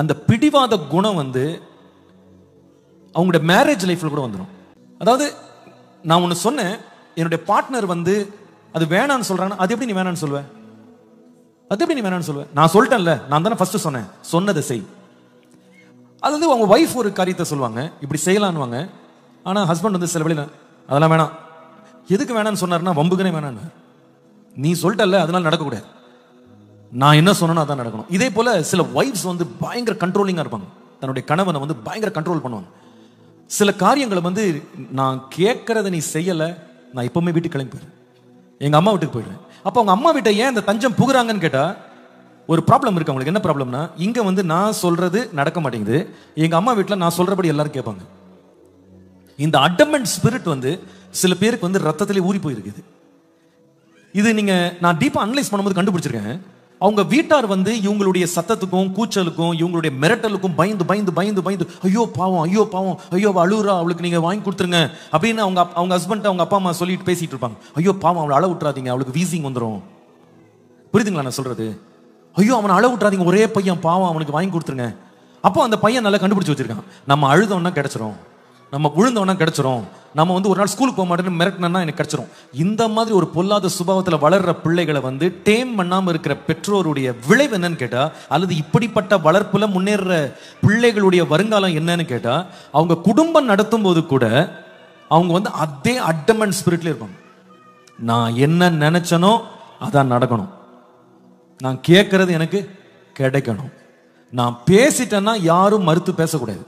அந்த பிடிவாத குணம் வந்து அவங்களுடைய மேரேஜ் லைஃப்ல கூட வந்துடும். அதாவது நான் ஒன்று சொன்னேன், என்னுடைய பார்ட்னர் வந்து அது வேணான்னு சொல்றாங்கன்னா அது எப்படி நீ வேணான்னு சொல்லுவ? அது எப்படி நீ வேணான்னு சொல்லுவ? நான் சொல்லிட்டேன்ல, நான் தானே ஃபர்ஸ்ட் சொன்னேன், சொன்னதை செய். அது வந்து அவங்க ஒய்ஃப் ஒரு காரியத்தை சொல்லுவாங்க, இப்படி செய்யலான்னுவாங்க. ஆனா ஹஸ்பண்ட் வந்து சில வழியில அதெல்லாம் வேணாம். எதுக்கு வேணான்னு சொன்னார்னா வம்புக்குனே வேணான்னு. நீ சொல்லிட்டல்ல, அதனால நடக்கக்கூடாது, நான் என்ன சொன்னேனோ அதான் நடக்கணும். இதே போல சில ஒய்ஃப்ஸ் வந்து பயங்கர கண்ட்ரோலிங்கா இருப்பாங்க, தன்னுடைய கணவனை வந்து பயங்கர கண்ட்ரோல் பண்ணுவாங்க. சில காரியங்களை வந்து நான் கேட்கறத நீ செய்யல, நான் எப்பவுமே வீட்டுக்கு கிளம்பி போயிடுறேன், எங்க அம்மா வீட்டுக்கு போயிடுறேன். அப்போ அவங்க அம்மா வீட்டை ஏன் இந்த தஞ்சம் புகுறாங்கன்னு கேட்டா ஒரு ப்ராப்ளம் இருக்கு அவங்களுக்கு. என்ன ப்ராப்ளம்னா, இங்க வந்து நான் சொல்றது நடக்க மாட்டேங்குது, எங்க அம்மா வீட்டில் நான் சொல்றபடி எல்லாரும் கேட்பாங்க. இந்த அடமெண்ட் ஸ்பிரிட் வந்து சில பேருக்கு வந்து ரத்தத்திலே ஊறி போயிருக்குது. இது நீங்க நான் டீப்பா அனலைஸ் பண்ணும்போது கண்டுபிடிச்சிருக்கேன். அவங்க வீட்டார் வந்து இவங்களுடைய சத்தத்துக்கும் கூச்சலுக்கும் இவங்களுடைய மிரட்டலுக்கும் பயந்து பயந்து பயந்து பயந்து ஐயோ பாவம் ஐயோ பாவம் ஐயோ அழுகுறா, அவளுக்கு நீங்க வாங்கி கொடுத்துருங்க அப்படின்னு அவங்க ஹஸ்பண்ட் அவங்க அப்பா அம்மா சொல்லிட்டு பேசிட்டு இருப்பாங்க. ஐயோ பாவம் அவளை அழ விட்டுறாதீங்க, அவளுக்கு வீசிங் வந்துடும். புரியுதுங்களா நான் சொல்றது? ஐயோ அவனை அழ விட்டுறாதீங்க, ஒரே பையன் பாவம், அவனுக்கு வாங்கி கொடுத்துருங்க. அப்போ அந்த பையன் நல்லா கண்டுபிடிச்சு வச்சிருக்கான், நம்ம அழுதோன்னா கிடைச்சிரும், நம்ம விழுந்தோன்னா கிடைச்சிரும், நம்ம வந்து ஒரு நாள் ஸ்கூலுக்கு போக மாட்டேன்னு மிரட்டினா எனக்கு கிடைச்சிரும். இந்த மாதிரி ஒரு பொல்லாத சுபாவத்தில் வளர்ற பிள்ளைகளை வந்து டேம் பண்ணாம இருக்கிற பெற்றோருடைய விளைவு என்னன்னு கேட்டா, அல்லது இப்படிப்பட்ட வளர்ப்புல முன்னேற பிள்ளைகளுடைய வருங்காலம் என்னன்னு கேட்டா, அவங்க குடும்பம் நடத்தும் போது கூட அவங்க வந்து அதே அடமெண்ட் ஸ்பிரிட்ல இருப்பாங்க. நான் என்ன நினைச்சனோ அதான் நடக்கணும், நான் கேட்கறது எனக்கு கிடைக்கணும், நான் பேசிட்டேன்னா யாரும் மறுத்து பேசக்கூடாது.